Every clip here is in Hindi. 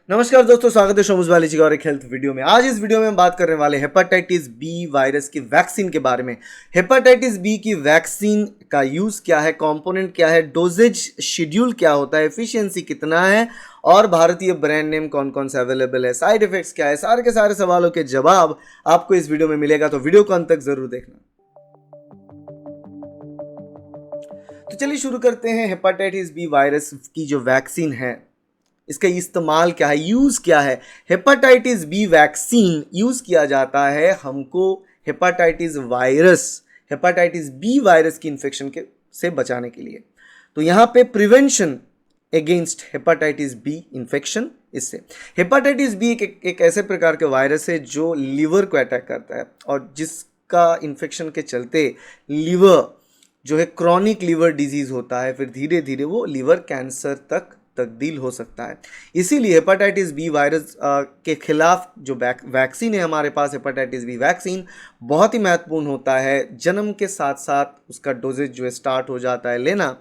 नमस्कार दोस्तों, स्वागत है शोमू जी का और एक हेल्थ वीडियो में। आज इस वीडियो में हम बात करने वाले हेपेटाइटिस बी वायरस की वैक्सीन के बारे में। हेपेटाइटिस बी की वैक्सीन का यूज क्या है, कंपोनेंट क्या है, डोजेज शेड्यूल क्या होता है, एफिशिएंसी कितना है और भारतीय ब्रांड नेम कौन कौन से अवेलेबल है, साइड इफेक्ट्स क्या है, सारे के सारे सवालों के जवाब आपको इस वीडियो में मिलेगा, तो वीडियो को अंत तक जरूर देखना। तो चलिए शुरू करते हैं। हेपेटाइटिस बी वायरस की जो वैक्सीन है, इसका इस्तेमाल क्या है, यूज क्या है। हेपेटाइटिस बी वैक्सीन यूज किया जाता है हमको हेपेटाइटिस बी वायरस की इन्फेक्शन के से बचाने के लिए। तो यहाँ पे prevention against hepatitis B infection. इससे हेपेटाइटिस बी एक ऐसे प्रकार के वायरस है जो लीवर को अटैक करता है और जिसका इन्फेक्शन के चलते लीवर जो है क्रॉनिक लीवर डिजीज होता है, फिर धीरे धीरे वो लीवर कैंसर तक तब्दील हो सकता है। इसीलिए हेपेटाइटिस बी वायरस के खिलाफ जो वैक्सीन है हमारे पास, हेपेटाइटिस बी वैक्सीन बहुत ही महत्वपूर्ण होता है। जन्म के साथ साथ उसका डोजेज जो है स्टार्ट हो जाता है लेना,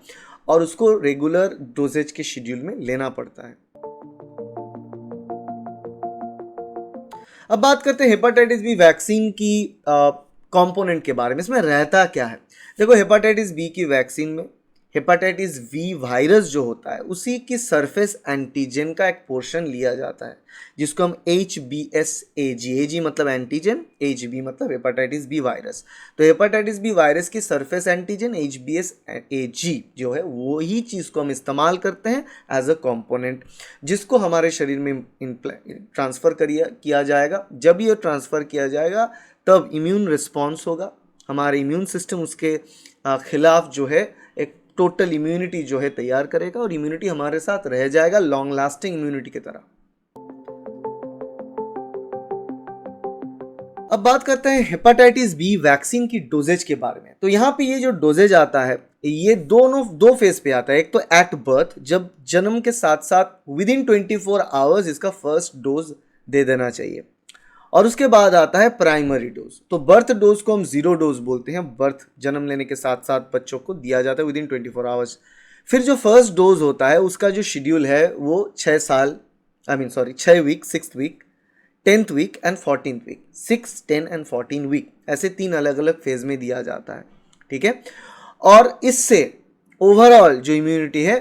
और उसको रेगुलर डोजेज के शेड्यूल में लेना पड़ता है। अब बात करते हैं हेपेटाइटिस बी वैक्सीन की कंपोनेंट के बारे में। इसमें रहता क्या है, देखो हेपेटाइटिस बी की वैक्सीन में हेपेटाइटिस बी वायरस जो होता है उसी की सरफेस एंटीजन का एक पोर्शन लिया जाता है, जिसको हम HBsAg मतलब एंटीजन, HB मतलब हेपेटाइटिस बी वायरस। तो हेपेटाइटिस बी वायरस की सरफेस एंटीजन HBsAg जो है वो ही चीज़ को हम इस्तेमाल करते हैं एज अ कंपोनेंट, जिसको हमारे शरीर में ट्रांसफ़र किया जाएगा। जब ये ट्रांसफ़र किया जाएगा तब इम्यून रिस्पॉन्स होगा, हमारे इम्यून सिस्टम उसके खिलाफ जो है एक टोटल इम्यूनिटी जो है तैयार करेगा और इम्यूनिटी हमारे साथ रह जाएगा, लॉन्ग लास्टिंग इम्यूनिटी की तरह। अब बात करते हैं हेपेटाइटिस बी वैक्सीन की डोजेज के बारे में। तो यहाँ पे ये जो डोजेज आता है ये दो फेज पे आता है। एक तो एट बर्थ, जब जन्म के साथ साथ विदिन 24 आवर्स इसका फर्स्ट डोज दे देना चाहिए, और उसके बाद आता है प्राइमरी डोज। तो बर्थ डोज को हम 0 डोज बोलते हैं, बर्थ जन्म लेने के साथ साथ बच्चों को दिया जाता है विदिन 24 आवर्स। फिर जो फर्स्ट डोज होता है उसका जो शेड्यूल है वो 6 week, 6th week, 10th week and 14th week, 6, 10 एंड 14 वीक, ऐसे 3 अलग अलग फेज में दिया जाता है। ठीक है, और इससे ओवरऑल जो इम्यूनिटी है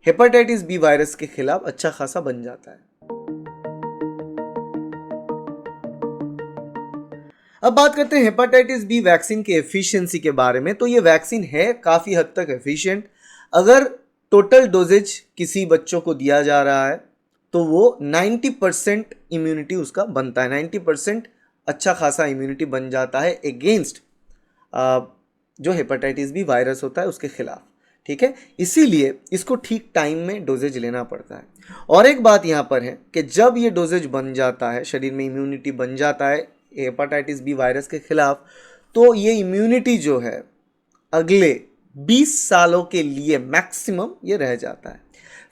हेपेटाइटिस बी वायरस के खिलाफ अच्छा खासा बन जाता है। अब बात करते हैं हेपेटाइटिस बी वैक्सीन की एफिशिएंसी के बारे में। तो ये वैक्सीन है काफ़ी हद तक एफिशिएंट। अगर टोटल डोजेज किसी बच्चों को दिया जा रहा है तो वो 90% इम्यूनिटी उसका बनता है, 90% अच्छा खासा इम्यूनिटी बन जाता है अगेंस्ट जो हेपेटाइटिस बी वायरस होता है उसके खिलाफ। ठीक है, इसीलिए इसको ठीक टाइम में डोजेज लेना पड़ता है। और एक बात यहाँ पर है कि जब ये डोजेज बन जाता है, शरीर में इम्यूनिटी बन जाता है हेपेटाइटिस बी वायरस के खिलाफ, तो ये इम्यूनिटी जो है अगले 20 सालों के लिए मैक्सिमम ये रह जाता है।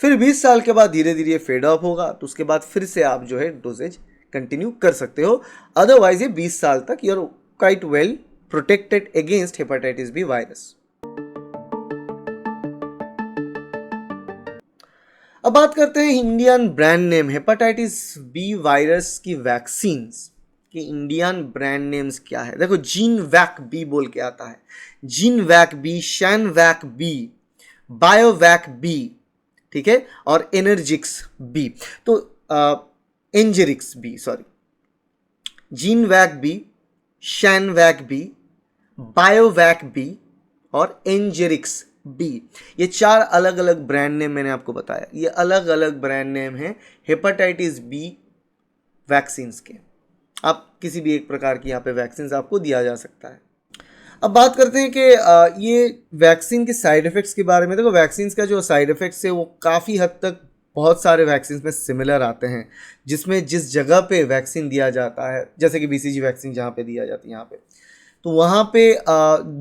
फिर 20 साल के बाद धीरे धीरे फेड अप होगा, तो उसके बाद फिर से आप जो है डोजेज कंटिन्यू कर सकते हो। अदरवाइज ये 20 साल तक you are quite well protected against hepatitis B virus. अब बात करते हैं Indian brand name hepatitis B virus की वैक्सीन्स कि इंडियन ब्रांड नेम्स क्या है। देखो जीन वैक बी बोल के आता है, gene vac B, Shan vac B, Biovac B, ठीक है, और एनर्जिक्स बी। तो Engerix B, sorry, gene vac B, Shan vac B, Biovac B और एंजेरिक्स बी, ये 4 अलग अलग ब्रांड नेम मैंने आपको बताया। ये अलग अलग ब्रांड नेम है हेपेटाइटिस बी वैक्सीन्स के। आप किसी भी एक प्रकार की यहाँ पे वैक्सीन आपको दिया जा सकता है। अब बात करते हैं कि ये वैक्सीन के साइड इफ़ेक्ट्स के बारे में। देखो वैक्सीन का जो साइड इफ़ेक्ट्स है वो काफ़ी हद तक बहुत सारे वैक्सीन में सिमिलर आते हैं, जिसमें जिस जगह पे वैक्सीन दिया जाता है, जैसे कि BCG वैक्सीन जहाँ पे दिया जाती है यहाँ पे, तो वहाँ पे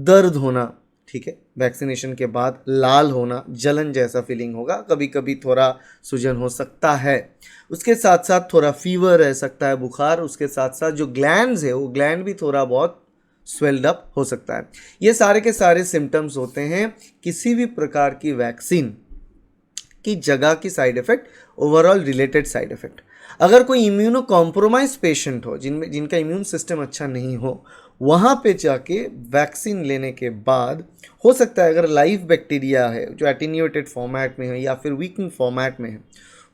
दर्द होना, ठीक है, वैक्सीनेशन के बाद लाल होना, जलन जैसा फीलिंग होगा, कभी कभी थोड़ा सूजन हो सकता है, उसके साथ साथ थोड़ा फीवर रह सकता है, बुखार, उसके साथ साथ जो ग्लैंड्स है वो ग्लैंड भी थोड़ा बहुत स्वेल्ड अप हो सकता है। ये सारे के सारे सिम्टम्स होते हैं किसी भी प्रकार की वैक्सीन की जगह की side effect overall related side effect. अगर कोई इम्यूनो कॉम्प्रोमाइज पेशेंट हो, जिनका इम्यून सिस्टम अच्छा नहीं हो, वहाँ पे जाके वैक्सीन लेने के बाद हो सकता है अगर लाइव बैक्टीरिया है जो एटीन्यूएटेड फॉर्मेट में है या फिर वीकिंग फॉर्मेट में है,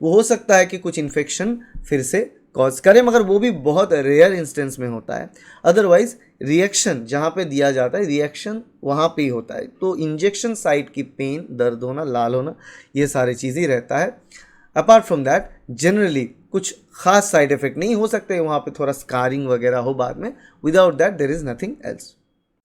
वो हो सकता है कि कुछ इन्फेक्शन फिर से कॉज करे, मगर वो भी बहुत रेयर इंस्टेंस में होता है। अदरवाइज रिएक्शन जहाँ पे दिया जाता है, रिएक्शन वहाँ पे ही होता है। तो इंजेक्शन साइट की पेन, दर्द होना, लाल होना, ये सारी चीज़ें रहता है। अपार्ट फ्रॉम दैट जनरली कुछ खास साइड इफेक्ट नहीं हो सकते, वहाँ पे थोड़ा स्कारिंग वगैरह हो बाद में। Without that there is nothing else.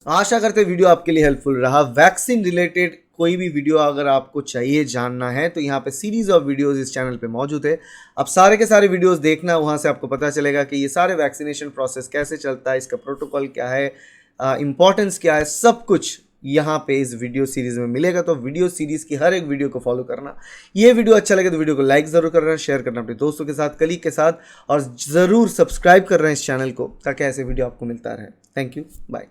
आशा करते वीडियो आपके लिए हेल्पफुल रहा। वैक्सीन रिलेटेड कोई भी वीडियो अगर आपको चाहिए जानना है तो यहाँ पे सीरीज ऑफ वीडियोस इस चैनल पे मौजूद है। आप सारे के सारे वीडियोस देखना, वहाँ से आपको पता चलेगा कि ये सारे वैक्सीनेशन प्रोसेस कैसे चलता है, इसका प्रोटोकॉल क्या है, इंपॉर्टेंस क्या है, सब कुछ यहाँ पे इस वीडियो सीरीज में मिलेगा। तो वीडियो सीरीज की हर एक वीडियो को फॉलो करना। ये वीडियो अच्छा लगे तो वीडियो को लाइक ज़रूर करना, शेयर करना अपने दोस्तों के साथ, कलीग के साथ, और ज़रूर सब्सक्राइब कर रहे हैं इस चैनल को ताकि ऐसे वीडियो आपको मिलता रहे। Thank you, bye.